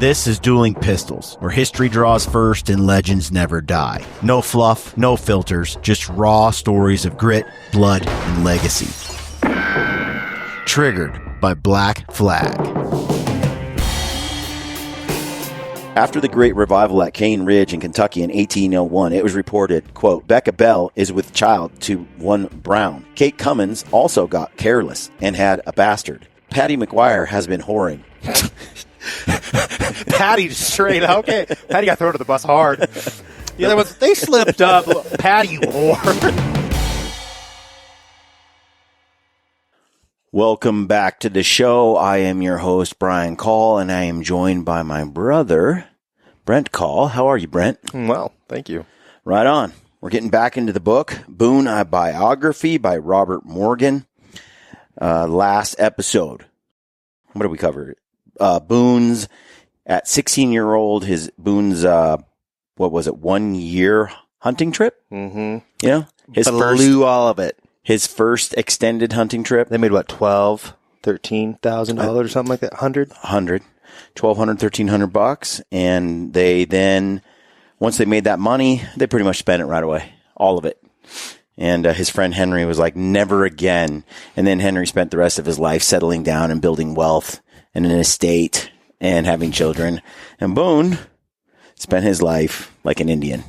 This is Dueling Pistols, where history draws first and legends never die. No fluff, no filters, just raw stories of grit, blood, and legacy. Triggered by Black Flag. After the Great Revival at Cane Ridge in Kentucky in 1801, it was reported, quote, Becca Bell is with child to one Brown. Kate Cummins also got careless and had a bastard. Patty McGuire has been whoring. Patty straight up. Okay. Patty got thrown to the bus hard. The other ones, they slipped up. Patty whore. Welcome back to the show. I am your host, Brian Call, and I am joined by my brother, Brent Call. How are you, Brent? Well, thank you. Right on. We're getting back into the book, Boone, a biography by Robert Morgan. Last episode. What did we cover? Boone's at 16-year-old, Boone's 1 year hunting trip? Mm-hmm. You know? Blew all of it. His first extended hunting trip. They made what, $13,000 or something like that? 100? 100. $1,200, $1,300. And they then, once they made that money, they pretty much spent it right away. All of it. And his friend Henry was like, never again. And then Henry spent the rest of his life settling down and building wealth and an estate and having children. And Boone spent his life like an Indian,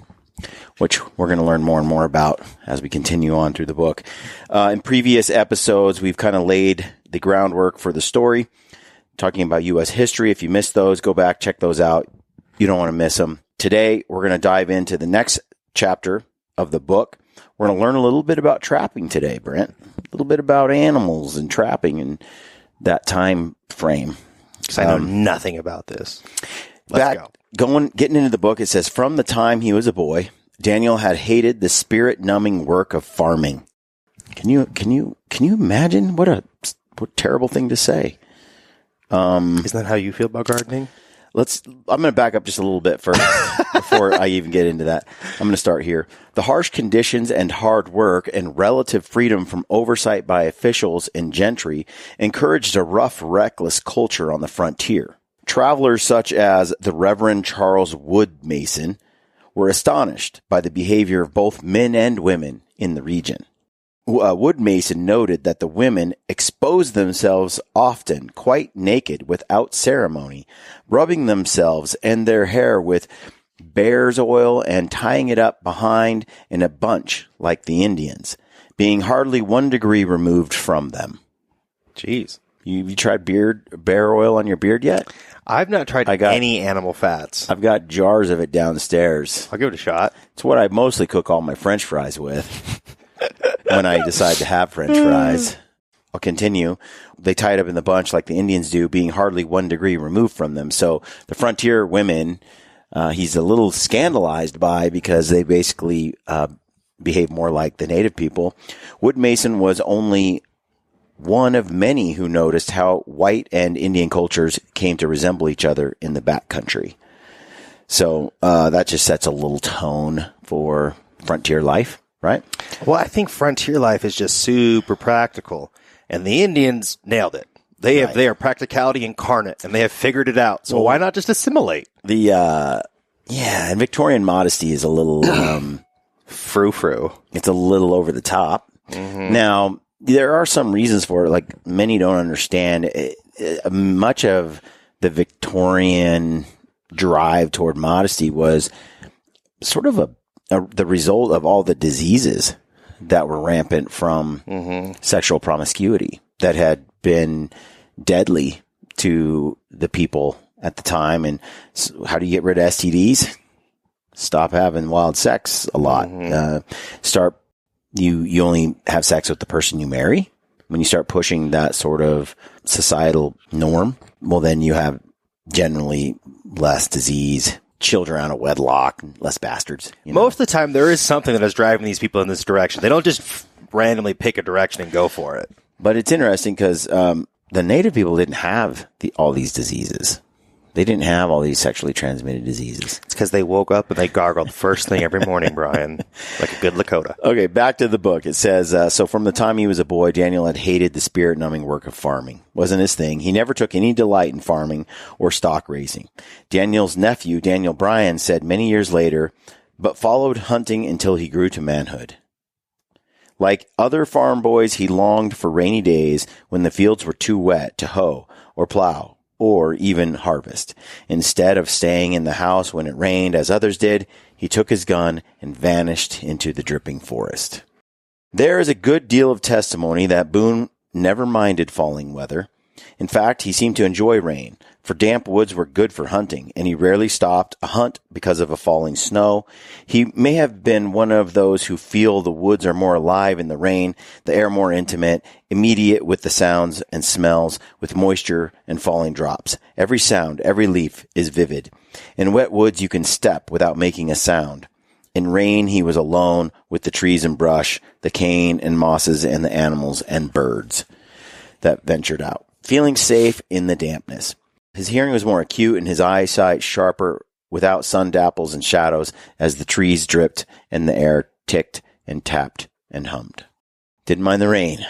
which we're going to learn more and more about as we continue on through the book. In previous episodes, we've kind of laid the groundwork for the story, talking about U.S. history. If you missed those, go back, check those out. You don't want to miss them. Today, we're going to dive into the next chapter of the book. We're going to learn a little bit about trapping today, Brent. A little bit about animals and trapping and that time frame. Because I know nothing about this. Let's Getting into the book, it says, from the time he was a boy, Daniel had hated the spirit-numbing work of farming. Can you imagine what terrible thing to say? Isn't that how you feel about gardening? I'm going to back up just a little bit first before I even get into that. I'm going to start here. The harsh conditions and hard work and relative freedom from oversight by officials and gentry encouraged a rough, reckless culture on the frontier. Travelers such as the Reverend Charles Wood Mason were astonished by the behavior of both men and women in the region. Wood Mason noted that the women exposed themselves often quite naked without ceremony, rubbing themselves and their hair with bear's oil and tying it up behind in a bunch like the Indians, being hardly 1 degree removed from them. Jeez. You tried bear oil on your beard yet? I've not tried any animal fats. I've got jars of it downstairs. I'll give it a shot. It's what I mostly cook all my French fries with when I decide to have French fries. I'll continue. They tie it up in the bunch like the Indians do, being hardly 1 degree removed from them. So the frontier women, he's a little scandalized by because they basically behave more like the native people. Wood Mason was only one of many who noticed how white and Indian cultures came to resemble each other in the backcountry. So that just sets a little tone for frontier life, right? Well, I think frontier life is just super practical, and the Indians nailed it. They are practicality incarnate, and they have figured it out. So why not just assimilate? And Victorian modesty is a little frou-frou. It's a little over the top. Mm-hmm. Now, there are some reasons for it. Like, many don't understand. Much of the Victorian drive toward modesty was sort of the result of all the diseases that were rampant from sexual promiscuity that had been deadly to the people at the time. And so how do you get rid of STDs? Stop having wild sex a lot. You only have sex with the person you marry. When you start pushing that sort of societal norm, well, then you have generally less disease, children out of wedlock, less bastards. Most of the time, there is something that is driving these people in this direction. They don't just randomly pick a direction and go for it. But it's interesting because the native people didn't have all these diseases. They didn't have all these sexually transmitted diseases. It's because they woke up and they gargled first thing every morning, Brian, like a good Lakota. Okay, back to the book. It says, so from the time he was a boy, Daniel had hated the spirit-numbing work of farming. Wasn't his thing. He never took any delight in farming or stock raising. Daniel's nephew, Daniel Bryan, said many years later, but followed hunting until he grew to manhood. Like other farm boys, he longed for rainy days when the fields were too wet to hoe or plow or even harvest. Instead of staying in the house when it rained, as others did, he took his gun and vanished into the dripping forest. There is a good deal of testimony that Boone never minded falling weather. In fact, he seemed to enjoy rain, for damp woods were good for hunting, and he rarely stopped a hunt because of a falling snow. He may have been one of those who feel the woods are more alive in the rain, the air more intimate, immediate with the sounds and smells, with moisture and falling drops. Every sound, every leaf is vivid. In wet woods you can step without making a sound. In rain he was alone with the trees and brush, the cane and mosses and the animals and birds that ventured out, feeling safe in the dampness. His hearing was more acute and his eyesight sharper without sun dapples and shadows as the trees dripped and the air ticked and tapped and hummed. Didn't mind the rain.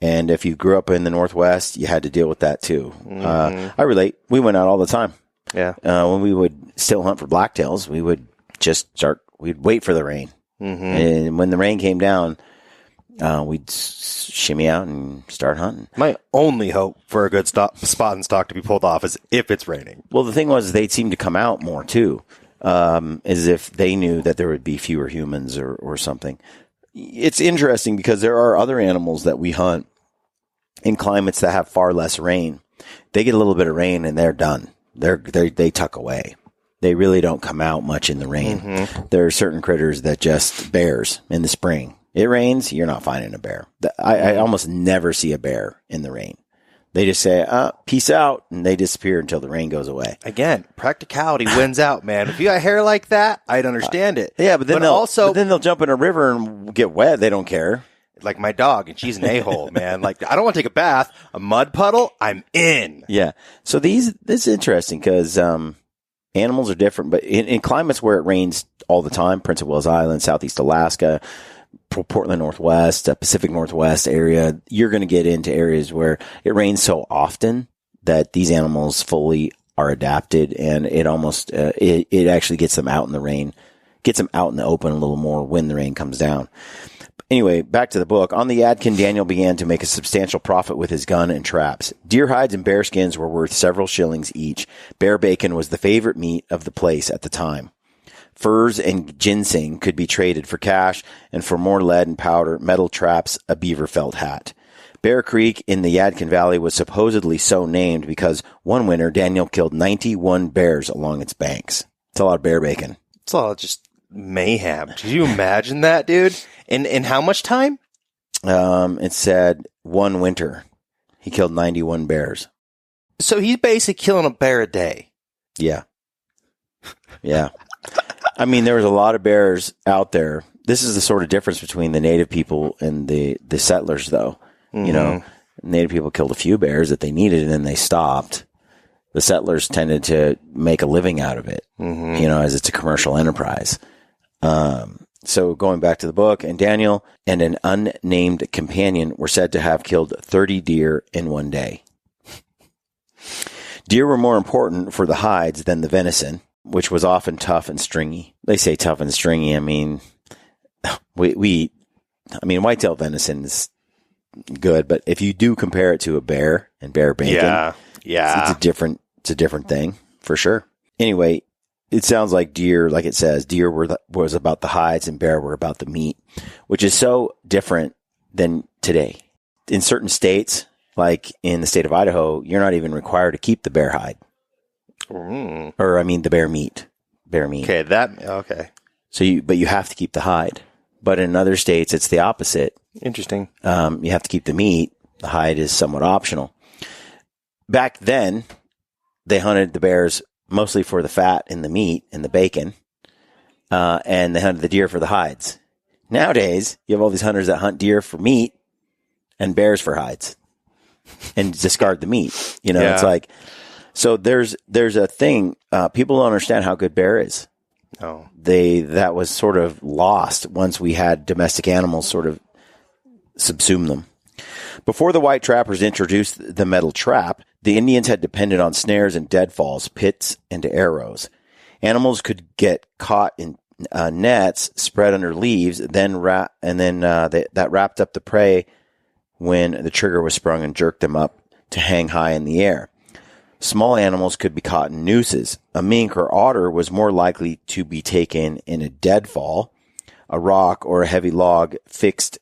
And if you grew up in the Northwest, you had to deal with that too. I relate. We went out all the time. Yeah. When we would still hunt for blacktails, we would we'd wait for the rain. And when the rain came down, we'd shimmy out and start hunting. My only hope for a good spot and stock to be pulled off is if it's raining. Well, the thing was, they'd seem to come out more too, as if they knew that there would be fewer humans or something. It's interesting because there are other animals that we hunt in climates that have far less rain. They get a little bit of rain and they're done. They tuck away. They really don't come out much in the rain. There are certain critters that just bears in the spring. It rains, you're not finding a bear. I almost never see a bear in the rain. They just say, peace out, and they disappear until the rain goes away. Again, practicality wins out, man. If you got hair like that, I'd understand it. Yeah, but then they'll jump in a river and get wet. They don't care. Like my dog, and she's an a-hole, man. Like, I don't want to take a bath. A mud puddle, I'm in. Yeah. So this is interesting because animals are different, but in climates where it rains all the time, Prince of Wales Island, Southeast Alaska, Portland Northwest, Pacific Northwest area, you're going to get into areas where it rains so often that these animals fully are adapted, and it almost it actually gets them out in the rain, gets them out in the open a little more when the rain comes down. Anyway, back to the book. On the Yadkin, Daniel began to make a substantial profit with his gun and traps. Deer hides and bear skins were worth several shillings each. Bear bacon was the favorite meat of the place at the time. Furs and ginseng could be traded for cash, and for more lead and powder, metal traps, a beaver felt hat. Bear Creek in the Yadkin Valley was supposedly so named because one winter Daniel killed 91 bears along its banks. It's a lot of bear bacon. It's all just mayhem. Could you imagine that, dude? In how much time? It said one winter. He killed 91 bears. So he's basically killing a bear a day. Yeah. Yeah. I mean, there was a lot of bears out there. This is the sort of difference between the native people and the settlers, though. You know, native people killed a few bears that they needed, and then they stopped. The settlers tended to make a living out of it, you know, as it's a commercial enterprise. So going back to the book, and Daniel and an unnamed companion were said to have killed 30 deer in one day. Deer were more important for the hides than the venison, which was often tough and stringy. They say tough and stringy. I mean, whitetail venison is good, but if you do compare it to a bear and bear bacon, it's a different thing for sure. Anyway, it sounds like deer, like it says, deer was about the hides and bear were about the meat, which is so different than today. In certain states, like in the state of Idaho, you're not even required to keep the bear hide. Or, I mean, the bear meat. Okay. So you have to keep the hide. But in other states, it's the opposite. Interesting. You have to keep the meat. The hide is somewhat optional. Back then, they hunted the bears mostly for the fat and the meat and the bacon. And they hunted the deer for the hides. Nowadays, you have all these hunters that hunt deer for meat and bears for hides and discard the meat. You know, It's like, So there's a thing. People don't understand how good bear is. Oh, That was sort of lost once we had domestic animals sort of subsume them. Before the white trappers introduced the metal trap, the Indians had depended on snares and deadfalls, pits, and arrows. Animals could get caught in nets spread under leaves, that wrapped up the prey when the trigger was sprung and jerked them up to hang high in the air. Small animals could be caught in nooses. A mink or otter was more likely to be taken in a deadfall, a rock or a heavy log fixed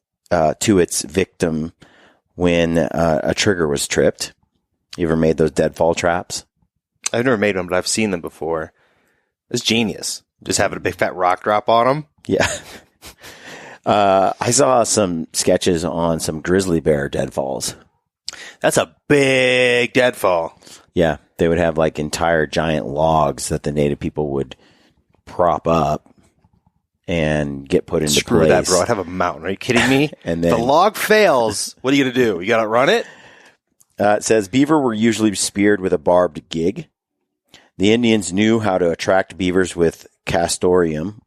to its victim when a trigger was tripped. You ever made those deadfall traps? I've never made them, but I've seen them before. It's genius. Just having a big fat rock drop on them. Yeah. I saw some sketches on some grizzly bear deadfalls. That's a big deadfall. Yeah. They would have like entire giant logs that the native people would prop up and get put into Screw place. that, bro. I'd have a mountain. Are you kidding me? And then if the log fails, what are you going to do? You got to run it? It says beaver were usually speared with a barbed gig. The Indians knew how to attract beavers with castoreum,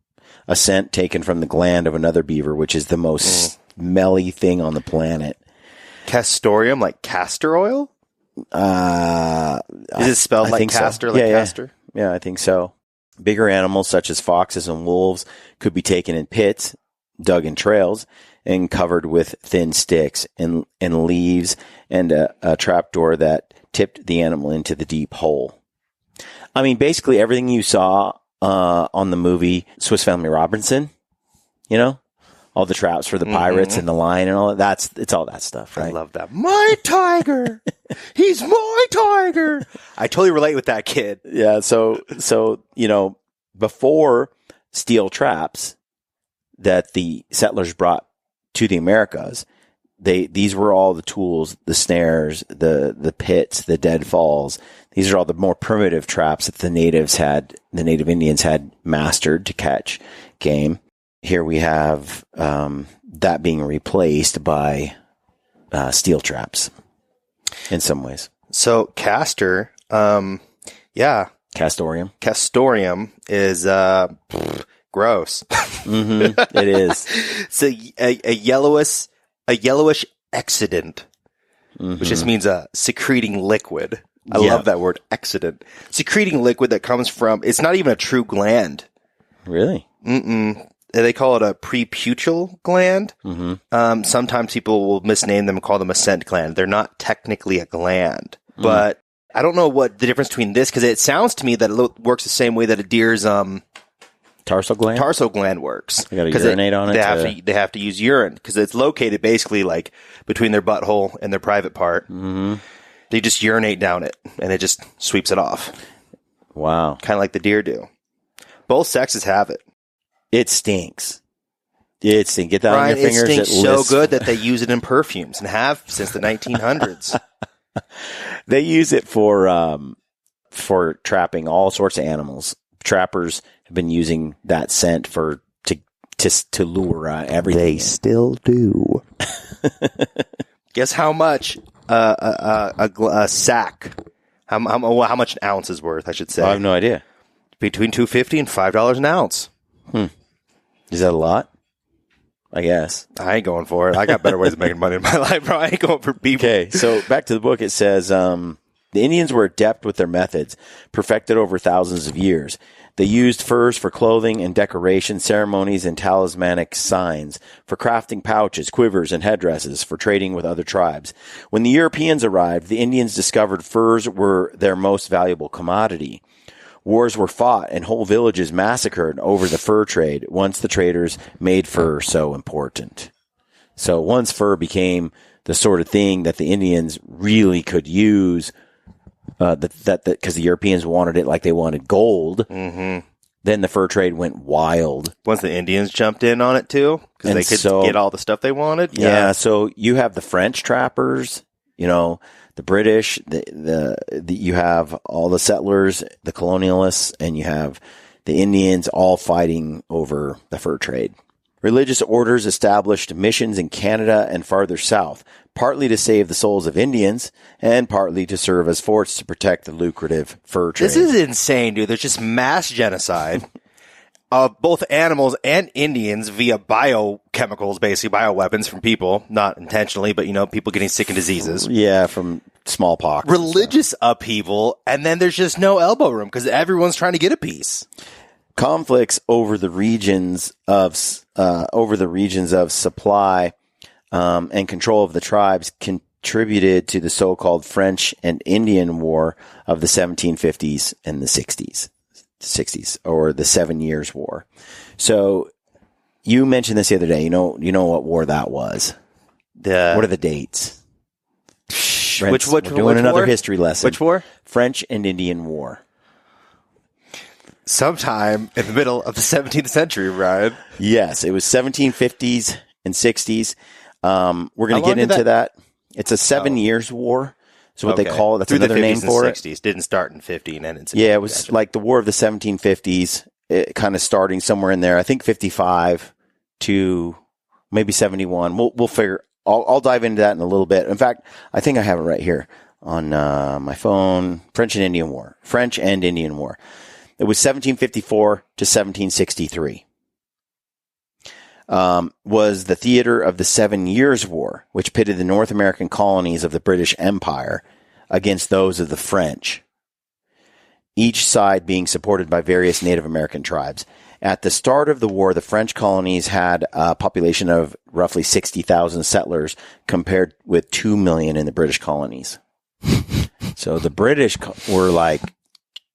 a scent taken from the gland of another beaver, which is the most smelly thing on the planet. Castoreum, like castor oil? Is it spelled like castor, so. castor? Yeah, I think so. Bigger animals such as foxes and wolves could be taken in pits, dug in trails, and covered with thin sticks and leaves and a trapdoor that tipped the animal into the deep hole. I mean, basically everything you saw on the movie Swiss Family Robinson, all the traps for the pirates and the lion and all that. It's all that stuff, right? I love that. My tiger! He's my tiger! I totally relate with that kid. Yeah, so before steel traps that the settlers brought to the Americas, these were all the tools, the snares, the pits, the deadfalls. These are all the more primitive traps that the native Indians had mastered to catch game. Here we have that being replaced by steel traps in some ways. So castor, Castoreum is gross. It is. It's a yellowish exudant, which just means a secreting liquid. I love that word, exudant. Secreting liquid that comes from, it's not even a true gland. Really? They call it a preputial gland. Sometimes people will misname them and call them a scent gland. They're not technically a gland. But I don't know what the difference between this, because it sounds to me that it works the same way that a deer's tarsal gland works. They got to urinate on it. They have to use urine because it's located basically like between their butthole and their private part. They just urinate down it, and it just sweeps it off. Wow. Kind of like the deer do. Both sexes have it. It stinks. Get that on your fingers. It stinks so good that they use it in perfumes and have since the 1900s. They use it for trapping all sorts of animals. Trappers have been using that scent to lure everything. They still do. Guess how much a sack? How much an ounce is worth? I should say. I have no idea. Between $2.50 and $5 an ounce. Is that a lot? I guess. I ain't going for it. I got better ways of making money in my life, bro. I ain't going for beef. Okay, so back to the book. It says the Indians were adept with their methods, perfected over thousands of years. They used furs for clothing and decoration, ceremonies, and talismanic signs, for crafting pouches, quivers, and headdresses, for trading with other tribes. When the Europeans arrived, the Indians discovered furs were their most valuable commodity. Wars were fought and whole villages massacred over the fur trade once the traders made fur so important. So once fur became the sort of thing that the Indians really could use, because the Europeans wanted it like they wanted gold, then the fur trade went wild. Once the Indians jumped in on it too, because they could get all the stuff they wanted. Yeah, so you have the French trappers, the British, you have all the settlers, the colonialists, and you have the Indians all fighting over the fur trade. Religious orders established missions in Canada and farther south. partly to save the souls of Indians and partly to serve as forts to protect the lucrative fur trade. This is insane, dude. There's just mass genocide of both animals and Indians via biochemicals, basically bioweapons from people, not intentionally, but, people getting sick and diseases. Yeah, from smallpox. Religious upheaval, and then there's just no elbow room because everyone's trying to get a piece. Conflicts over the regions of supply and control of the tribes contributed to the so-called French and Indian War of the 1750s and the 60s, or the 7 Years' War. So you mentioned this the other day. You know what war that was? What are the dates? Which we're doing another history lesson. Which war? French and Indian War. Sometime in the middle of the 17th century, Ryan. Yes, it was 1750s and 60s. We're going to get into that. It's a 7 Years' War. That's what they call it. That's Through another the 50s name for and it. 60s. Didn't start in 50 and end in 60. Yeah, it was like the War of the 1750s, kind of starting somewhere in there. I think 55 to maybe 71. We'll figure. I'll dive into that in a little bit. In fact, I think I have it right here on my phone. French and Indian War. It was 1754 to 1763. Was the theater of the 7 Years' War, which pitted the North American colonies of the British Empire against those of the French, each side being supported by various Native American tribes. At the start of the war, the French colonies had a population of roughly 60,000 settlers compared with 2 million in the British colonies. So the British were like,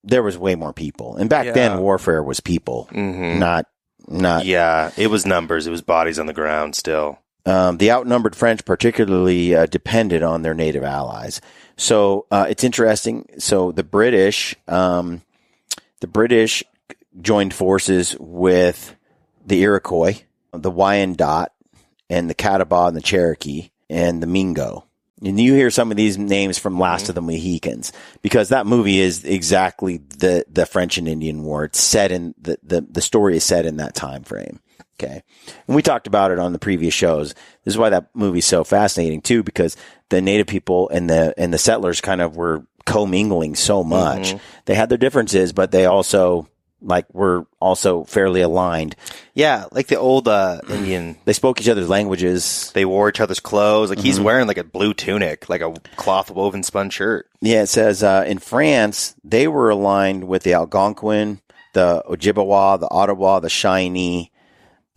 there was way more people. And back then, warfare was people, not. Yeah, it was numbers. It was bodies on the ground still. The outnumbered French particularly depended on their native allies. So it's interesting. So the British joined forces with the Iroquois, the Wyandot, and the Catawba and the Cherokee, and the Mingo. And you hear some of these names from Last of the Mohicans, because that movie is exactly the French and Indian War. It's set in the story is set in that time frame. Okay. And we talked about it on the previous shows. This is why that movie's so fascinating too, because the native people and the settlers kind of were commingling so much. They had their differences, but they also were also fairly aligned. Yeah, like the old Indian. They spoke each other's languages. They wore each other's clothes. Like he's wearing like a blue tunic, like a cloth woven spun shirt. Yeah, it says in France, they were aligned with the Algonquin, the Ojibwa, the Ottawa, the Shawnee,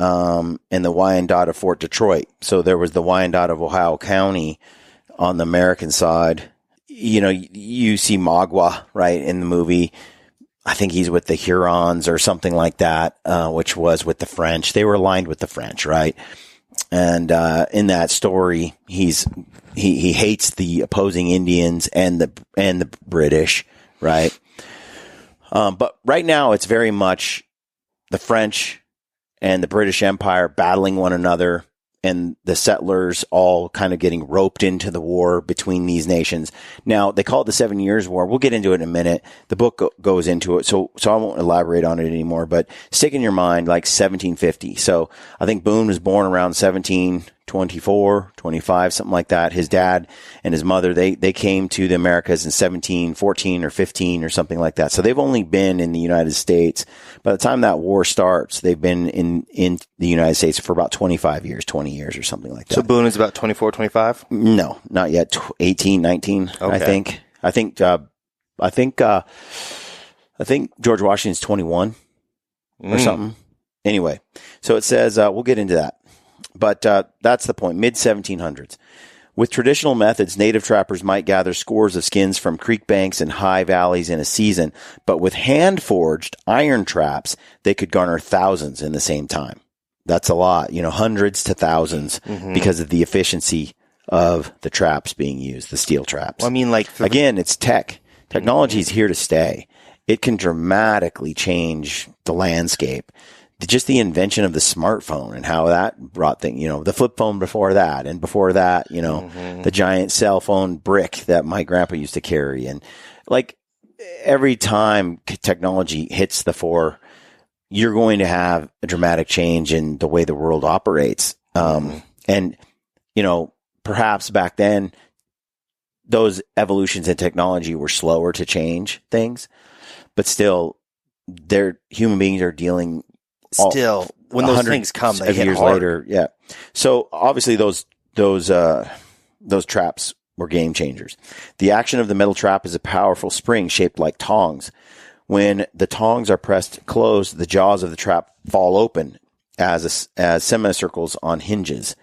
and the Wyandot of Fort Detroit. So there was the Wyandot of Ohio County on the American side. You see Magua, right, in the movie. I think he's with the Hurons or something like that, which was with the French. They were aligned with the French, right? And in that story, he hates the opposing Indians and the British, right? But right now, it's very much the French and the British Empire battling one another, and the settlers all kind of getting roped into the war between these nations. Now, they call it the 7 Years' War. We'll get into it in a minute. The book goes into it, so I won't elaborate on it anymore, but stick in your mind like 1750. So I think Boone was born around 1724, 25, something like that. His dad and his mother, they came to the Americas in 1714 or 15 or something like that. So they've only been in the United States. By the time that war starts, they've been in the United States for about 25 years, 20 years or something like that. So Boone is about 24, 25? No, not yet. 18, 19, okay. I think George Washington's 21 or something. Anyway, so it says, we'll get into that. But that's the point, mid-1700s. With traditional methods, native trappers might gather scores of skins from creek banks and high valleys in a season, but with hand-forged iron traps, they could garner thousands in the same time. That's a lot, hundreds to thousands, because of the efficiency of the traps being used, the steel traps. Well, I mean, again, it's tech. Technology is here to stay. It can dramatically change the landscape. Just the invention of the smartphone and how that brought things, the flip phone before that, and before that, the giant cell phone brick that my grandpa used to carry. And every time technology hits the fore, you're going to have a dramatic change in the way the world operates. And, perhaps back then, those evolutions in technology were slower to change things, but still, human beings are dealing. Still, when those things come, they hit years hard. later, yeah. So obviously, those traps were game changers. The action of the metal trap is a powerful spring shaped like tongs. When the tongs are pressed closed, the jaws of the trap fall open as semicircles on hinges.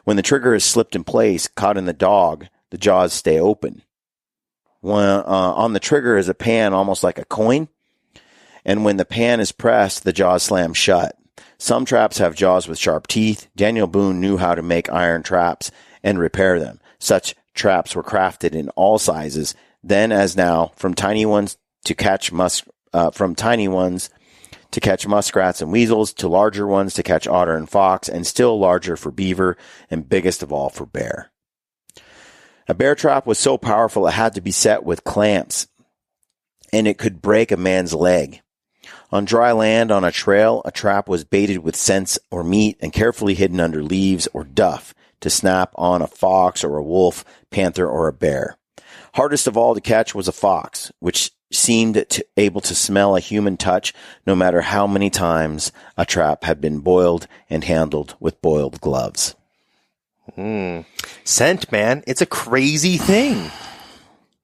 When the trigger is slipped in place, caught in the dog, the jaws stay open. When on the trigger is a pan almost like a coin, and when the pan is pressed, the jaws slam shut. Some traps have jaws with sharp teeth. Daniel Boone knew how to make iron traps and repair them. Such traps were crafted in all sizes, then as now, from tiny ones to catch muskrats and weasels, to larger ones to catch otter and fox, and still larger for beaver, and biggest of all for bear. A bear trap was so powerful it had to be set with clamps, and it could break a man's leg. On dry land, on a trail, a trap was baited with scents or meat and carefully hidden under leaves or duff to snap on a fox or a wolf, panther, or a bear. Hardest of all to catch was a fox, which seemed able to smell a human touch no matter how many times a trap had been boiled and handled with boiled gloves. Scent, man. It's a crazy thing.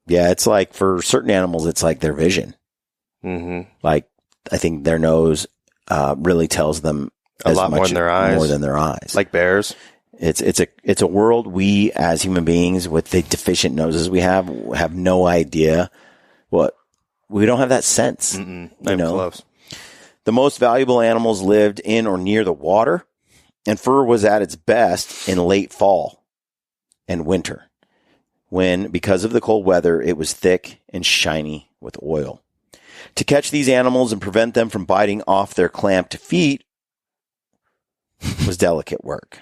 Yeah, it's like for certain animals, it's like their vision. Mm-hmm. Like, I think their nose really tells them a lot more than their eyes. More than their eyes. Like bears. It's a world we as human beings with the deficient noses we have no idea what we don't have that sense. Not even close. The most valuable animals lived in or near the water, and fur was at its best in late fall and winter, when, because of the cold weather, it was thick and shiny with oil. To catch these animals and prevent them from biting off their clamped feet was delicate work.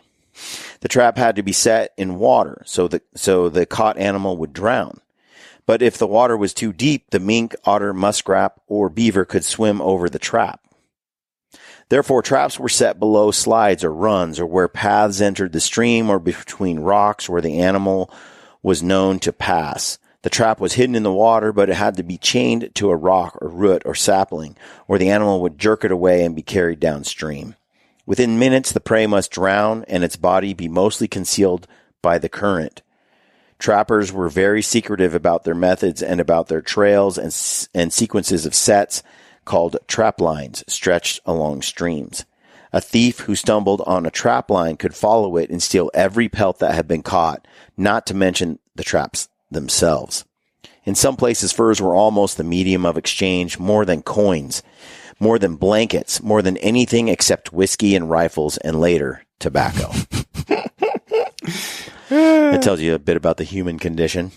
The trap had to be set in water so the caught animal would drown. But if the water was too deep, the mink, otter, muskrat, or beaver could swim over the trap. Therefore, traps were set below slides or runs, or where paths entered the stream, or between rocks where the animal was known to pass. The trap was hidden in the water, but it had to be chained to a rock or root or sapling, or the animal would jerk it away and be carried downstream. Within minutes, the prey must drown and its body be mostly concealed by the current. Trappers were very secretive about their methods and about their trails and sequences of sets called trap lines stretched along streams. A thief who stumbled on a trap line could follow it and steal every pelt that had been caught, not to mention the traps themselves. In some places, furs were almost the medium of exchange, more than coins, more than blankets, more than anything except whiskey and rifles, and later, tobacco. It tells you a bit about the human condition.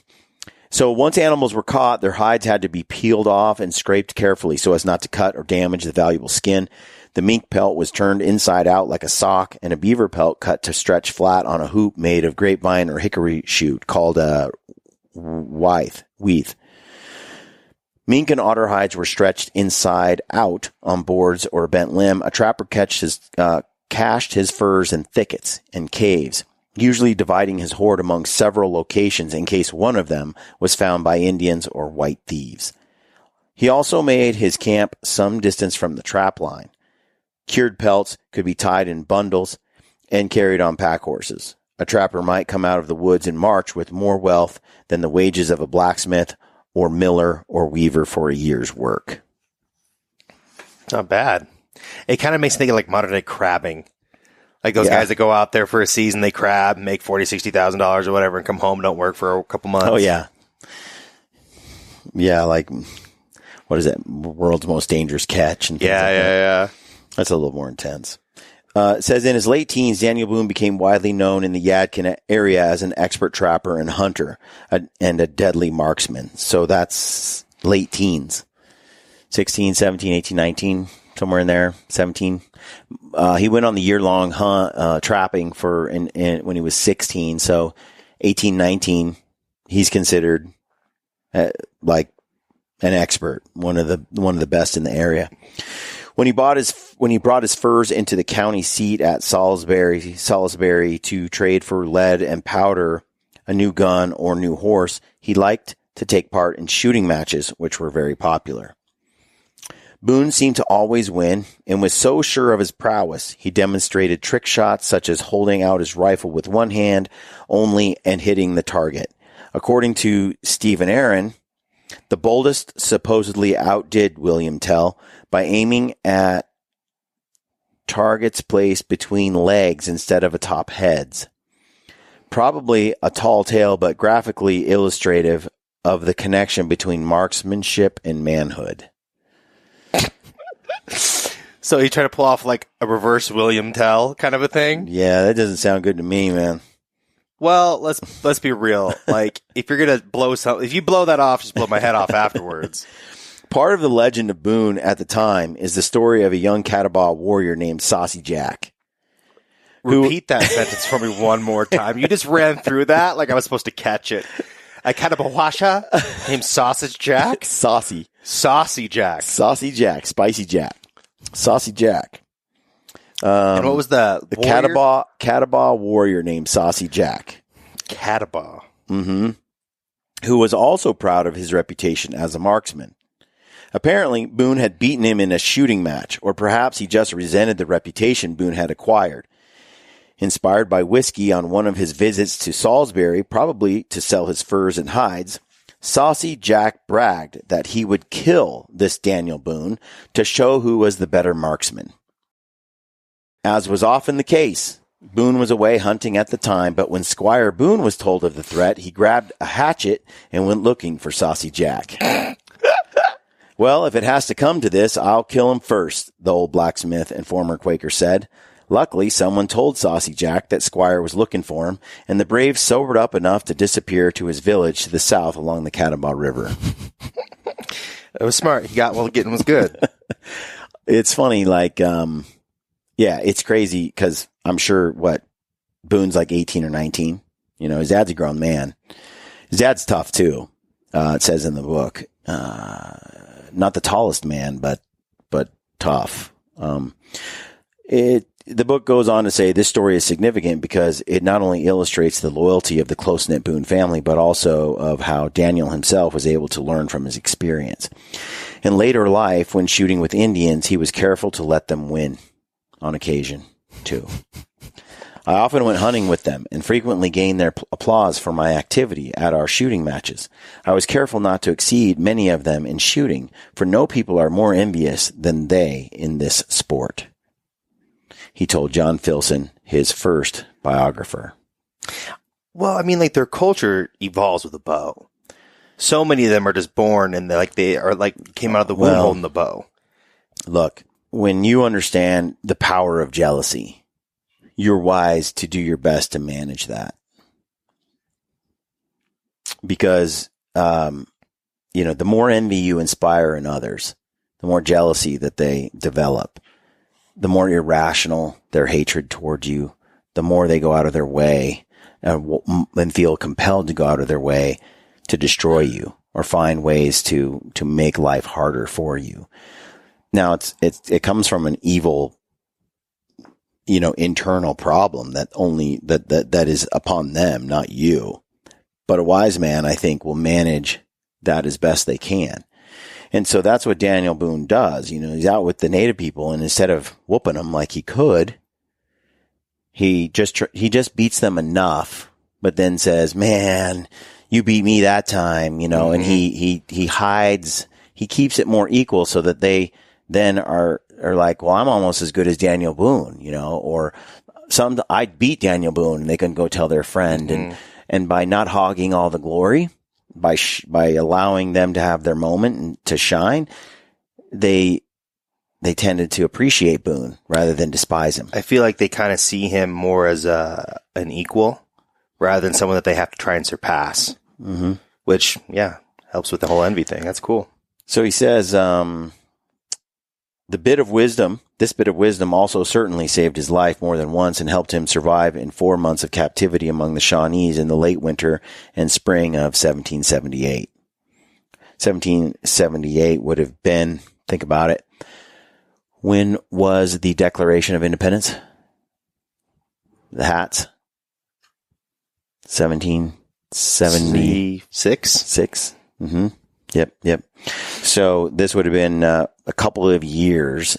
So once animals were caught, their hides had to be peeled off and scraped carefully so as not to cut or damage the valuable skin. The mink pelt was turned inside out like a sock, and a beaver pelt cut to stretch flat on a hoop made of grapevine or hickory shoot called a withe. Mink and otter hides were stretched inside out on boards or a bent limb. A trapper cached his furs in thickets and caves, usually dividing his hoard among several locations in case one of them was found by Indians or white thieves. He also made his camp some distance from the trap line. Cured pelts could be tied in bundles and carried on pack horses. A trapper might come out of the woods in March with more wealth than the wages of a blacksmith or miller or weaver for a year's work. Not bad. It kind of makes me think of like modern day crabbing. Like those guys that go out there for a season, they crab, make $40,000, $60,000 or whatever, and come home, don't work for a couple months. Oh, yeah. Yeah, like, what is it? World's most dangerous catch. And things like that. Yeah. That's a little more intense. It says in his late teens, Daniel Boone became widely known in the Yadkin area as an expert trapper and hunter and a deadly marksman. So that's late teens. 16, 17, 18, 19, somewhere in there, 17. He went on the year-long hunt, trapping when he was 16. So 18, 19, he's considered like an expert, one of the best in the area. When he brought his furs into the county seat at Salisbury to trade for lead and powder a new gun, or new horse, he liked to take part in shooting matches, which were very popular. Boone seemed to always win and was so sure of his prowess, he demonstrated trick shots such as holding out his rifle with one hand only and hitting the target. According to Stephen Aaron, the boldest supposedly outdid William Tell by aiming at targets placed between legs instead of atop heads. Probably a tall tale, but graphically illustrative of the connection between marksmanship and manhood. So you try to pull off like a reverse William Tell kind of a thing? Yeah, that doesn't sound good to me, man. Well, let's be real. Like, if you're gonna blow something, if you blow that off, just blow my head off afterwards. Part of the legend of Boone at the time is the story of a young Catawba warrior named Saucy Jack. Repeat that sentence for me one more time. You just ran through that like I was supposed to catch it. A Catawba named Sausage Jack? Saucy Jack. Saucy Jack. Spicy Jack. Saucy Jack. And what was the warrior? Catawba warrior named Saucy Jack. Catawba. Mm-hmm. Who was also proud of his reputation as a marksman. Apparently, Boone had beaten him in a shooting match, or perhaps he just resented the reputation Boone had acquired. Inspired by whiskey on one of his visits to Salisbury, probably to sell his furs and hides, Saucy Jack bragged that he would kill this Daniel Boone to show who was the better marksman. As was often the case, Boone was away hunting at the time, but when Squire Boone was told of the threat, he grabbed a hatchet and went looking for Saucy Jack. Well, if it has to come to this, I'll kill him first, the old blacksmith and former Quaker said. Luckily, someone told Saucy Jack that Squire was looking for him, and the brave sobered up enough to disappear to his village to the south along the Catawba River. It was smart. He got while getting was good. It's funny, like, yeah, it's crazy because I'm sure, Boone's like 18 or 19. You know, his dad's a grown man. His dad's tough, too, it says in the book. Not the tallest man, but tough. The book goes on to say this story is significant because it not only illustrates the loyalty of the close-knit Boone family, but also of how Daniel himself was able to learn from his experience. In later life, when shooting with Indians, he was careful to let them win on occasion, too. I often went hunting with them and frequently gained their applause for my activity at our shooting matches. I was careful not to exceed many of them in shooting, for no people are more envious than they in this sport. He told John Filson, his first biographer. Well, I mean, like, their culture evolves with a bow. So many of them are just born and they are like came out of the womb holding the bow. Look, when you understand the power of jealousy, you're wise to do your best to manage that. Because, the more envy you inspire in others, the more jealousy that they develop, the more irrational their hatred towards you, the more they go out of their way and feel compelled to go out of their way to destroy you or find ways to make life harder for you. Now, it comes from an evil, internal problem that only that is upon them, not you. But a wise man, I think, will manage that as best they can. And so that's what Daniel Boone does. He's out with the native people, and instead of whooping them like he could, he just beats them enough, but then says, "Man, you beat me that time," mm-hmm. And he hides, he keeps it more equal so that they then are like, well, I'm almost as good as Daniel Boone, or I beat Daniel Boone, and they can go tell their friend. Mm-hmm. And by not hogging all the glory, by allowing them to have their moment and to shine, they tended to appreciate Boone rather than despise him. I feel like they kind of see him more as an equal rather than someone that they have to try and surpass, mm-hmm. which, helps with the whole envy thing. That's cool. So he says, this bit of wisdom also certainly saved his life more than once and helped him survive in 4 months of captivity among the Shawnees in the late winter and spring of 1778. 1778 would have been, think about it, when was the Declaration of Independence? The hats? 17. 76. Mm-hmm. Yep. So this would have been a couple of years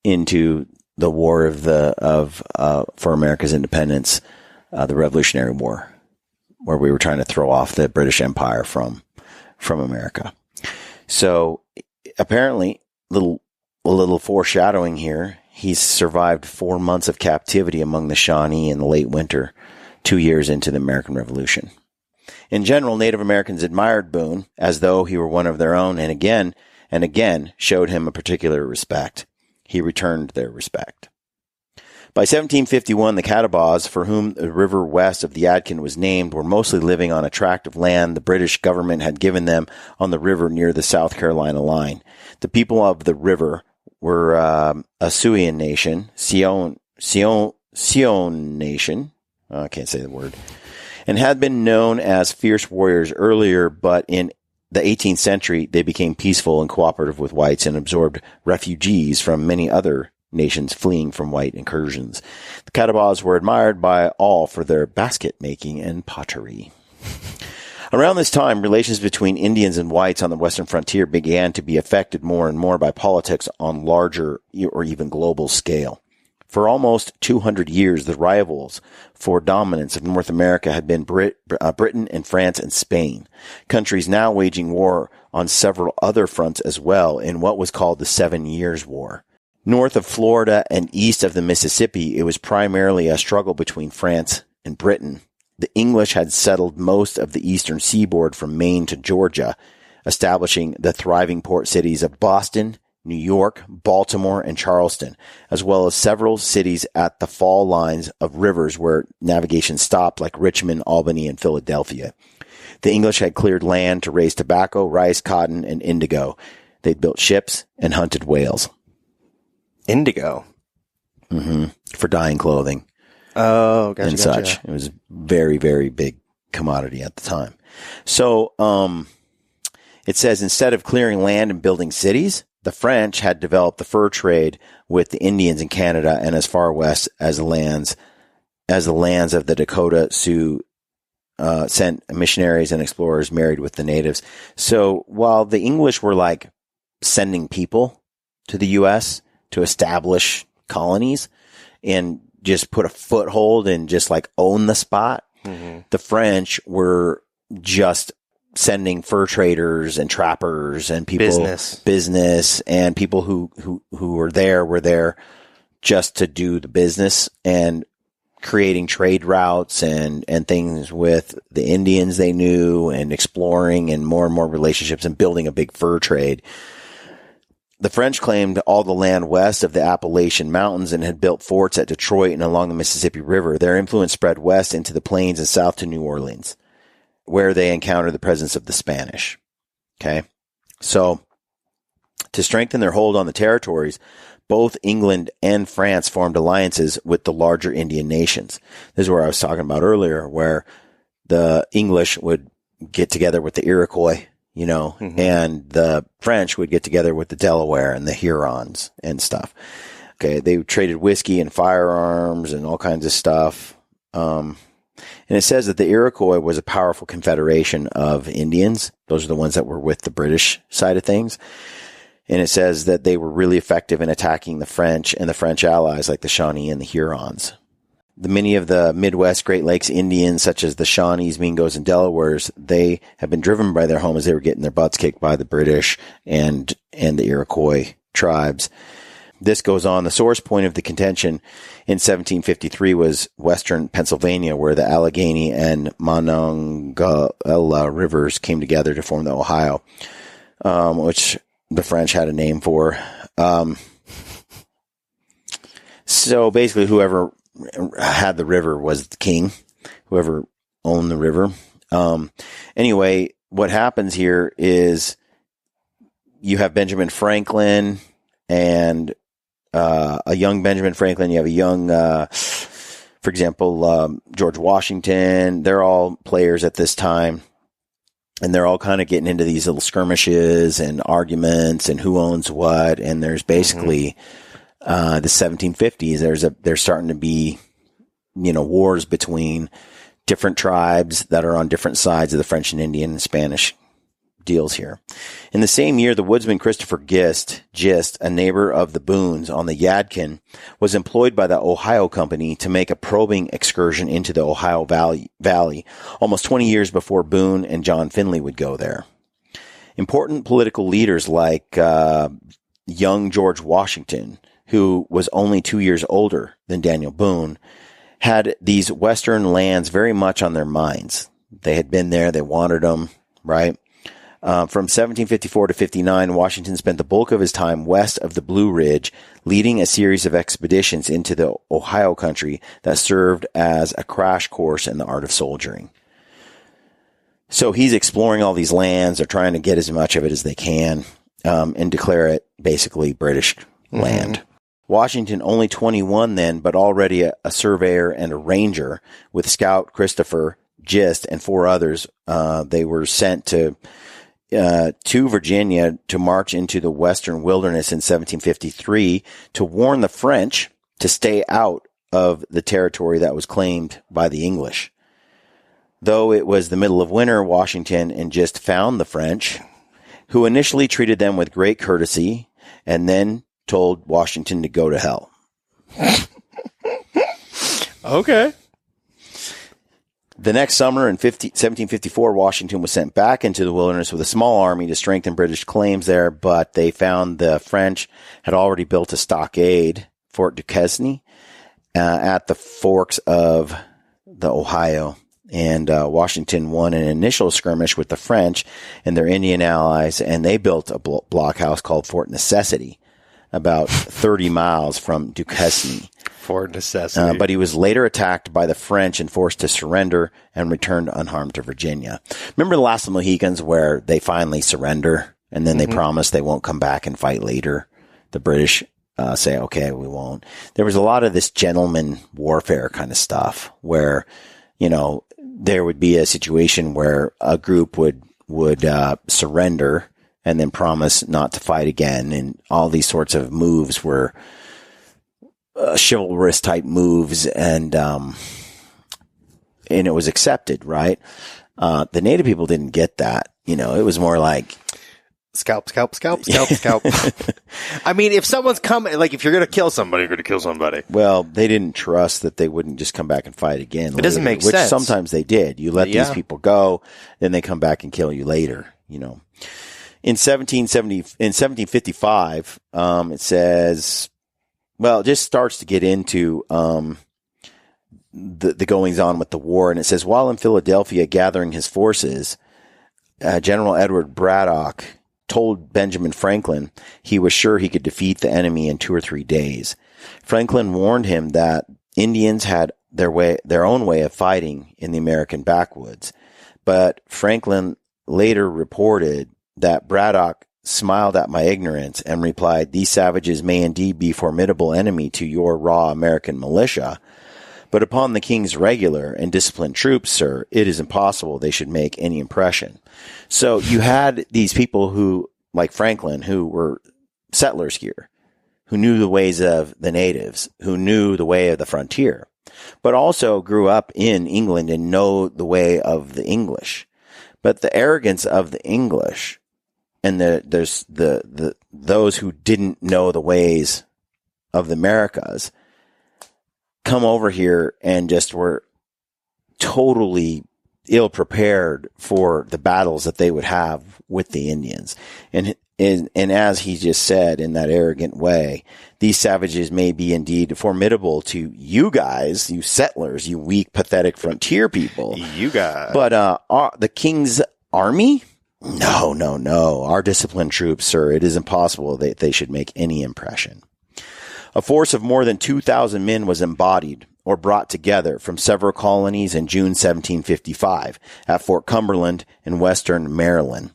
into the war for America's independence, the Revolutionary War, where we were trying to throw off the British Empire from America. So apparently, a little foreshadowing here. He's survived 4 months of captivity among the Shawnee in the late winter, 2 years into the American Revolution. In general, Native Americans admired Boone as though he were one of their own, and again showed him a particular respect. He returned their respect. By 1751, the Catawbas, for whom the river west of the Yadkin was named, were mostly living on a tract of land the British government had given them on the river near the South Carolina line. The people of the river were a Sioux nation, Sion nation, I can't say the word, and had been known as fierce warriors earlier, but in the 18th century, they became peaceful and cooperative with whites and absorbed refugees from many other nations fleeing from white incursions. The Catawbas were admired by all for their basket making and pottery. Around this time, relations between Indians and whites on the western frontier began to be affected more and more by politics on larger or even global scale. For almost 200 years, the rivals for dominance of North America had been Britain and France and Spain, countries now waging war on several other fronts as well in what was called the 7 Years' War. North of Florida and east of the Mississippi, it was primarily a struggle between France and Britain. The English had settled most of the eastern seaboard from Maine to Georgia, establishing the thriving port cities of Boston, New York, Baltimore, and Charleston, as well as several cities at the fall lines of rivers where navigation stopped, like Richmond, Albany, and Philadelphia. The English had cleared land to raise tobacco, rice, cotton, and indigo. They'd built ships and hunted whales. Indigo? Mm-hmm. For dyeing clothing. Oh, gotcha. And such. It was a very, very big commodity at the time. So, it says instead of clearing land and building cities, the French had developed the fur trade with the Indians in Canada and as far west as the lands of the Dakota Sioux sent missionaries and explorers married with the natives. So while the English were like sending people to the U.S. to establish colonies and just put a foothold and just like own the spot, the French were just sending fur traders and trappers and people business and people who were there just to do the business and creating trade routes and things with the Indians they knew and exploring and more relationships and building a big fur trade. The French claimed all the land west of the Appalachian Mountains and had built forts at Detroit and along the Mississippi River. Their influence spread west into the plains and south to New Orleans, where they encountered the presence of the Spanish. Okay. So to strengthen their hold on the territories, both England and France formed alliances with the larger Indian nations. This is where I was talking about earlier, where the English would get together with the Iroquois, and the French would get together with the Delaware and the Hurons and stuff. Okay. They traded whiskey and firearms and all kinds of stuff. And it says that the Iroquois was a powerful confederation of Indians. Those are the ones that were with the British side of things. And it says that they were really effective in attacking the French and the French allies like the Shawnee and the Hurons. Many of the Midwest Great Lakes Indians, such as the Shawnees, Mingos, and Delawares, they have been driven by their home as they were getting their butts kicked by the British and the Iroquois tribes. This goes on. The source point of the contention in 1753 was western Pennsylvania, where the Allegheny and Monongahela rivers came together to form the Ohio, which the French had a name for. So basically, whoever had the river was the king, whoever owned the river. Anyway, what happens here is you have Benjamin Franklin and a young Benjamin Franklin. You have a young, for example, George Washington. They're all players at this time. And they're all kind of getting into these little skirmishes and arguments and who owns what. And there's basically the 1750s. There's starting to be, wars between different tribes that are on different sides of the French and Indian and Spanish deals here. In the same year, the woodsman Christopher Gist, a neighbor of the Boones on the Yadkin, was employed by the Ohio Company to make a probing excursion into the Ohio Valley, almost 20 years before Boone and John Finley would go there. Important political leaders like young George Washington, who was only 2 years older than Daniel Boone, had these western lands very much on their minds. They had been there, they wanted them, right? From 1754 to 59, Washington spent the bulk of his time west of the Blue Ridge, leading a series of expeditions into the Ohio country that served as a crash course in the art of soldiering. So he's exploring all these lands. They're trying to get as much of it as they can and declare it basically British land. Washington, only 21 then, but already a surveyor and a ranger, with Scout Christopher Gist and 4 others. They were sent to Virginia to march into the western wilderness in 1753 to warn the French to stay out of the territory that was claimed by the English. Though it was the middle of winter, Washington and Gist found the French, who initially treated them with great courtesy and then told Washington to go to hell. Okay. The next summer in 1754, Washington was sent back into the wilderness with a small army to strengthen British claims there, but they found the French had already built a stockade, Fort Duquesne, at the forks of the Ohio. And Washington won an initial skirmish with the French and their Indian allies, and they built a blockhouse called Fort Necessity, about 30 miles from Duquesne. For necessity. But he was later attacked by the French and forced to surrender and returned unharmed to Virginia. Remember the Last of the Mohicans, where they finally surrender and then they promise they won't come back and fight later? The British say, okay, we won't. There was a lot of this gentleman warfare kind of stuff where, you know, there would be a situation where a group would surrender and then promise not to fight again. And all these sorts of moves were chivalrous type moves, and it was accepted, right? The Native people didn't get that. You know, it was more like scalp. I mean, if someone's coming, like if you're going to kill somebody, you're going to kill somebody. Well, they didn't trust that they wouldn't just come back and fight again. It doesn't make sense. Which sometimes they did. You let these people go, then they come back and kill you later, you know. In 1755, it says, well, it just starts to get into the goings on with the war. And it says, while in Philadelphia gathering his forces, General Edward Braddock told Benjamin Franklin he was sure he could defeat the enemy in 2 or 3 days. Franklin warned him that Indians had their own way of fighting in the American backwoods. But Franklin later reported that Braddock smiled at my ignorance and replied, "These savages may indeed be formidable enemy to your raw American militia, but upon the king's regular and disciplined troops, sir, it is impossible they should make any impression." So you had these people who, like Franklin, who were settlers here, who knew the ways of the natives, who knew the way of the frontier, but also grew up in England and know the way of the English. But the arrogance of the English and there's those who didn't know the ways of the Americas come over here and just were totally ill prepared for the battles that they would have with the Indians. And as he just said in that arrogant way, these savages may be indeed formidable to you guys, you settlers, you weak, pathetic frontier people. You guys. But the king's army? No. Our disciplined troops, sir, it is impossible that they should make any impression. A force of more than 2,000 men was embodied or brought together from several colonies in June 1755 at Fort Cumberland in western Maryland.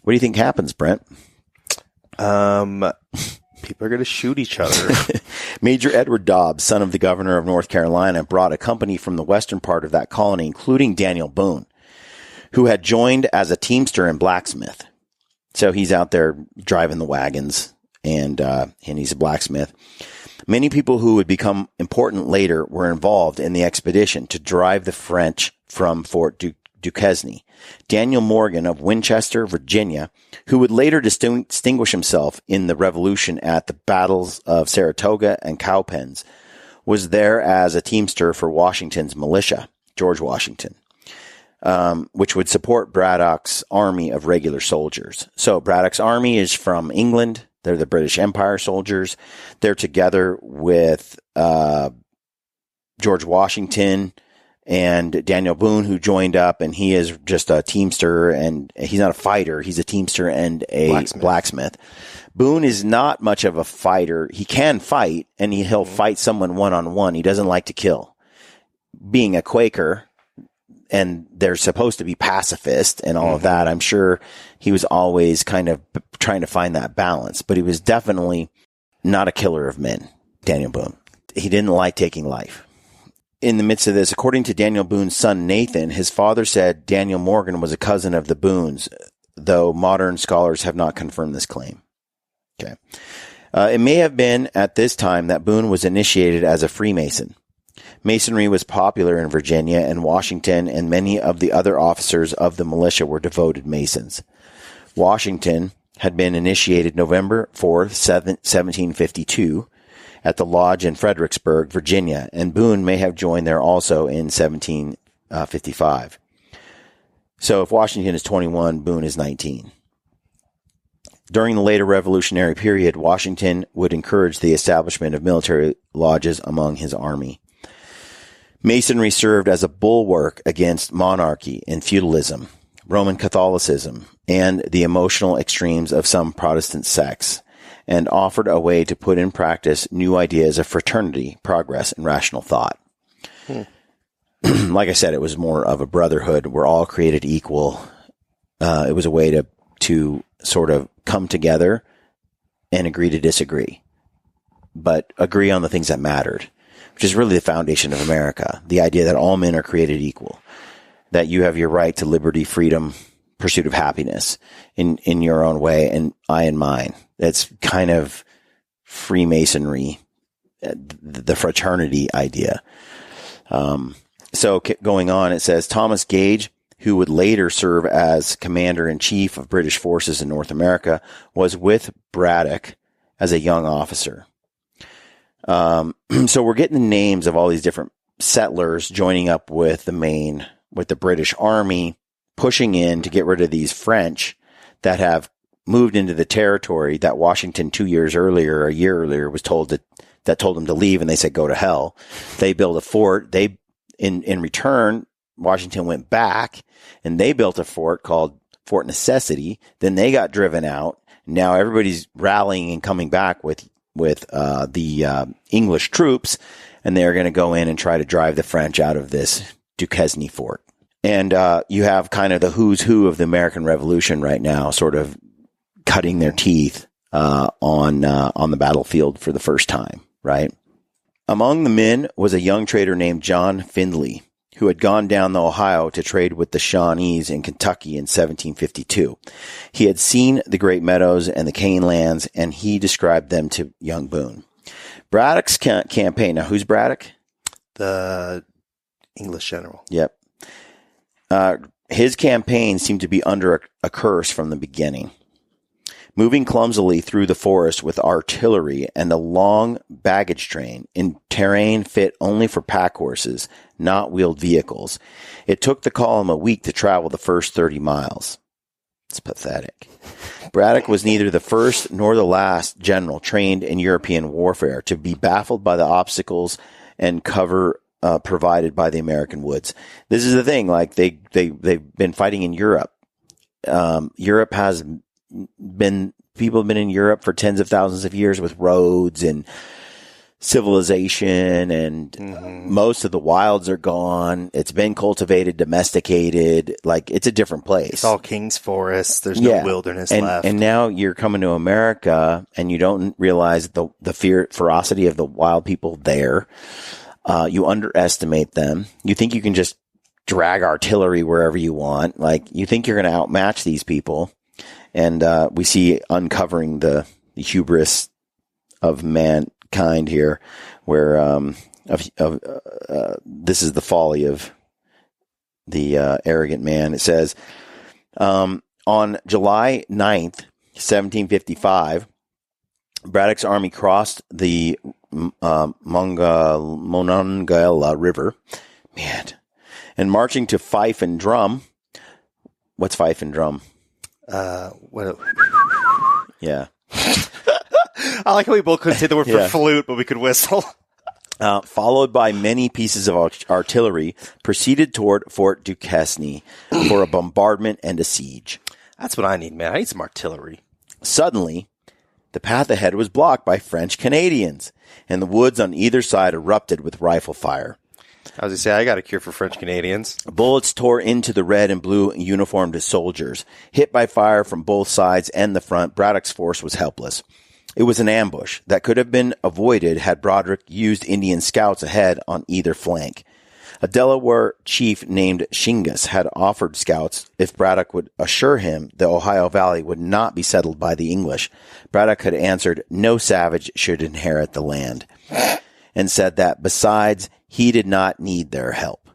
What do you think happens, Brent? People are going to shoot each other. Major Edward Dobbs, son of the governor of North Carolina, brought a company from the western part of that colony, including Daniel Boone, who had joined as a teamster and blacksmith. So he's out there driving the wagons, and he's a blacksmith. Many people who would become important later were involved in the expedition to drive the French from Fort Duquesne. Daniel Morgan of Winchester, Virginia, who would later distinguish himself in the Revolution at the battles of Saratoga and Cowpens, was there as a teamster for Washington's militia, George Washington, which would support Braddock's army of regular soldiers. So Braddock's army is from England. They're the British Empire soldiers. They're together with George Washington and Daniel Boone, who joined up, and he is just a teamster, and he's not a fighter. He's a teamster and a blacksmith. Boone is not much of a fighter. He can fight, and he'll fight someone one-on-one. He doesn't like to kill. Being a Quaker, and they're supposed to be pacifist and all of that, I'm sure he was always kind of trying to find that balance. But he was definitely not a killer of men, Daniel Boone. He didn't like taking life. In the midst of this, according to Daniel Boone's son Nathan, his father said Daniel Morgan was a cousin of the Boones, though modern scholars have not confirmed this claim. Okay. It may have been at this time that Boone was initiated as a Freemason. Masonry was popular in Virginia, and Washington and many of the other officers of the militia were devoted Masons. Washington had been initiated November 4th, 1752, at the lodge in Fredericksburg, Virginia, and Boone may have joined there also in 1755. So if Washington is 21, Boone is 19. During the later Revolutionary period, Washington would encourage the establishment of military lodges among his army. Masonry served as a bulwark against monarchy and feudalism, Roman Catholicism, and the emotional extremes of some Protestant sects, and offered a way to put in practice new ideas of fraternity, progress, and rational thought. Like I said, it was more of a brotherhood. We're all created equal. It was a way to sort of come together and agree to disagree, but agree on the things that mattered, which is really the foundation of America. The idea that all men are created equal, that you have your right to liberty, freedom, pursuit of happiness in your own way, and I in mine. It's kind of Freemasonry, the fraternity idea. So going on, it says Thomas Gage, who would later serve as commander-in-chief of British forces in North America, was with Braddock as a young officer. So we're getting the names of all these different settlers joining up with the British Army, pushing in to get rid of these French that have moved into the territory that Washington a year earlier was told that told them to leave, and they said, go to hell. They built a fort. In return, Washington went back and they built a fort called Fort Necessity. Then they got driven out. Now everybody's rallying and coming back with the English troops, and they're going to go in and try to drive the French out of this Duquesne fort. And you have kind of the who's who of the American Revolution right now, sort of cutting their teeth on the battlefield for the first time, right? Among the men was a young trader named John Findley, who had gone down the Ohio to trade with the Shawnees in Kentucky in 1752. He had seen the Great Meadows and the Cane Lands, and he described them to young Boone. Braddock's campaign. Now, who's Braddock? The English general. Yep. His campaign seemed to be under a curse from the beginning. Moving clumsily through the forest with artillery and a long baggage train in terrain fit only for pack horses, not wheeled vehicles, it took the column a week to travel the first 30 miles. It's pathetic. Braddock was neither the first nor the last general trained in European warfare to be baffled by the obstacles and cover provided by the American woods. This is the thing, like they've been fighting in Europe. Europe has people have been in Europe for tens of thousands of years with roads and civilization, and most of the wilds are gone. It's been cultivated, domesticated. Like, it's a different place. It's all king's forests. There's no wilderness left. And now you're coming to America and you don't realize the ferocity of the wild people there. You underestimate them. You think you can just drag artillery wherever you want. Like, you think you're going to outmatch these people. And we see uncovering the hubris of kind here, where this is the folly of the arrogant man. It says, on July 9th, 1755, Braddock's army crossed the Monongahela River, and marching to Fife and Drum. What's Fife and Drum? Yeah. I like how we both couldn't say the word for flute, but we could whistle. Followed by many pieces of artillery, proceeded toward Fort Duquesne for a bombardment and a siege. That's what I need, man. I need some artillery. Suddenly, the path ahead was blocked by French Canadians, and the woods on either side erupted with rifle fire. I was going to say, I got a cure for French Canadians. Bullets tore into the red and blue uniformed soldiers. Hit by fire from both sides and the front, Braddock's force was helpless. It was an ambush that could have been avoided had Broderick used Indian scouts ahead on either flank. A Delaware chief named Shingas had offered scouts if Braddock would assure him the Ohio Valley would not be settled by the English. Braddock had answered no savage should inherit the land, and said that besides, he did not need their help.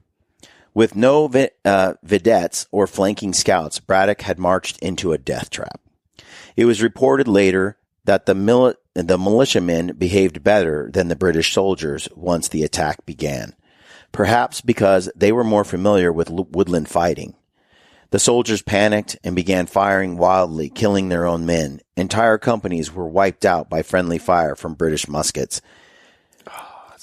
With no vedettes or flanking scouts, Braddock had marched into a death trap. It was reported later that the militiamen behaved better than the British soldiers once the attack began, perhaps because they were more familiar with woodland fighting. The soldiers panicked and began firing wildly, killing their own men. Entire companies were wiped out by friendly fire from British muskets.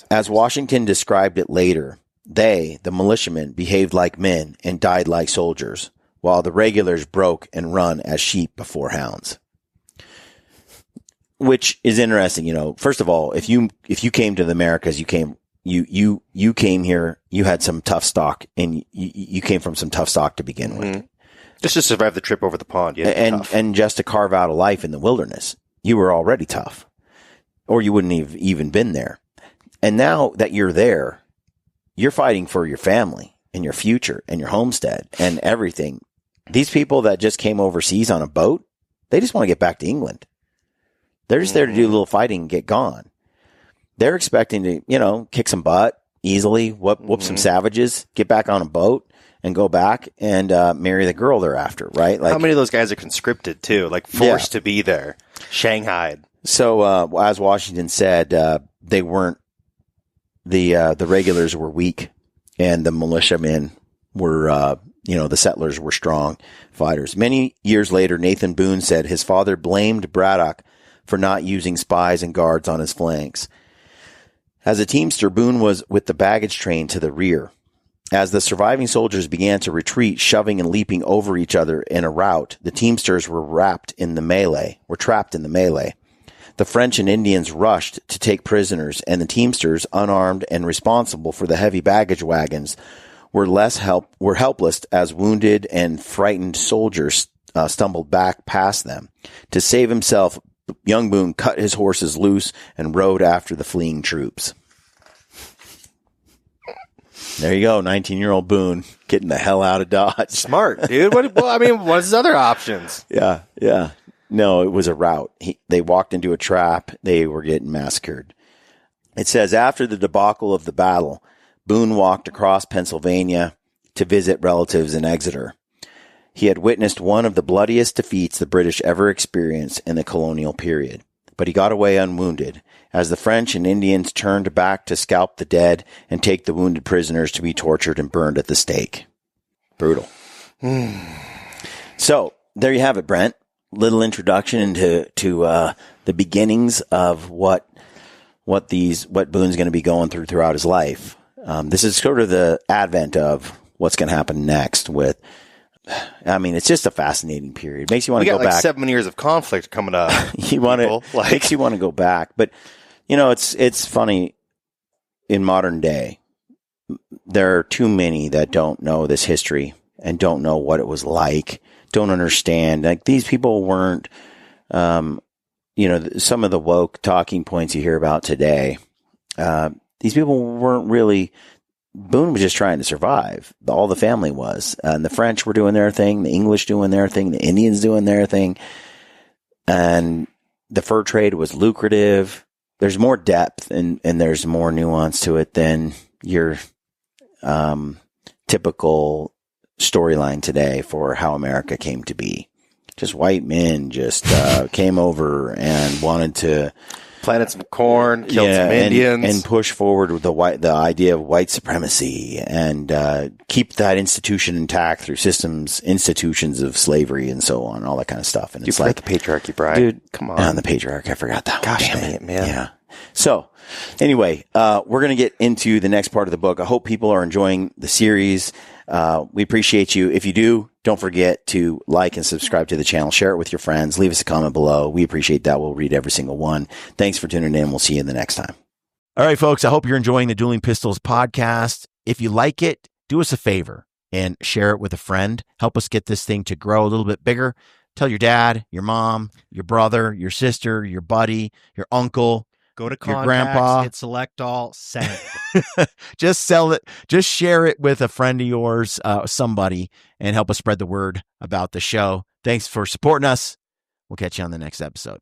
As Washington described it later, they, the militiamen, behaved like men and died like soldiers, while the regulars broke and run as sheep before hounds. Which is interesting, you know. First of all, if you came to the Americas, you came here, you had some tough stock, and you came from some tough stock to begin with. Just to survive the trip over the pond, and just to carve out a life in the wilderness, you were already tough, or you wouldn't have even been there. And now that you're there, you're fighting for your family and your future and your homestead and everything. These people that just came overseas on a boat, they just want to get back to England. They're just there to do a little fighting and get gone. They're expecting to, you know, kick some butt easily, whoop some savages, get back on a boat and go back and marry the girl they're after, right? Like, how many of those guys are conscripted too? Like forced to be there, shanghaied. So as Washington said, they weren't. The regulars were weak, and the militiamen were, the settlers were strong fighters. Many years later, Nathan Boone said his father blamed Braddock for not using spies and guards on his flanks. As a teamster, Boone was with the baggage train to the rear. As the surviving soldiers began to retreat, shoving and leaping over each other in a rout, the teamsters were trapped in the melee. The French and Indians rushed to take prisoners, and the teamsters, unarmed and responsible for the heavy baggage wagons, were helpless as wounded and frightened soldiers stumbled back past them. To save himself, young Boone cut his horses loose and rode after the fleeing troops. There you go, 19-year-old Boone getting the hell out of Dodge. Smart, dude. What's his other options? Yeah. No, it was a rout. They walked into a trap. They were getting massacred. It says, after the debacle of the battle, Boone walked across Pennsylvania to visit relatives in Exeter. He had witnessed one of the bloodiest defeats the British ever experienced in the colonial period, but he got away unwounded, as the French and Indians turned back to scalp the dead and take the wounded prisoners to be tortured and burned at the stake. Brutal. So, there you have it, Brent. Little introduction into the beginnings of what Boone's going to be going throughout his life. This is sort of the advent of what's going to happen next with. It's just a fascinating period. Makes you want to go back. 7 years of conflict coming up. Makes you want to go back. But it's funny in modern day. There are too many that don't know this history and don't know what it was like. Don't understand. Like, these people weren't. Some of the woke talking points you hear about today. These people weren't really. Boone was just trying to survive. All the family was. And the French were doing their thing, the English doing their thing, the Indians doing their thing. And the fur trade was lucrative. there's more depth and there's more nuance to it than your typical storyline today for how America came to be. Just white men just came over and wanted to planted some corn, killed some Indians, and push forward with the idea of white supremacy and keep that institution intact through institutions of slavery and so on, all that kind of stuff. And you forgot the patriarchy, Brian. Dude, come on, the patriarch. I forgot that. Gosh, damn it, man. Yeah. So, anyway, we're going to get into the next part of the book. I hope people are enjoying the series. We appreciate you. If you do, don't forget to like and subscribe to the channel. Share it with your friends. Leave us a comment below. We appreciate that. We'll read every single one. Thanks for tuning in. We'll see you the next time. All right, folks. I hope you're enjoying the Dueling Pistols podcast. If you like it, do us a favor and share it with a friend. Help us get this thing to grow a little bit bigger. Tell your dad, your mom, your brother, your sister, your buddy, your uncle. Go to your contacts, grandpa. hit select all, send. Just sell it. Just share it with a friend of yours, somebody, and help us spread the word about the show. Thanks for supporting us. We'll catch you on the next episode.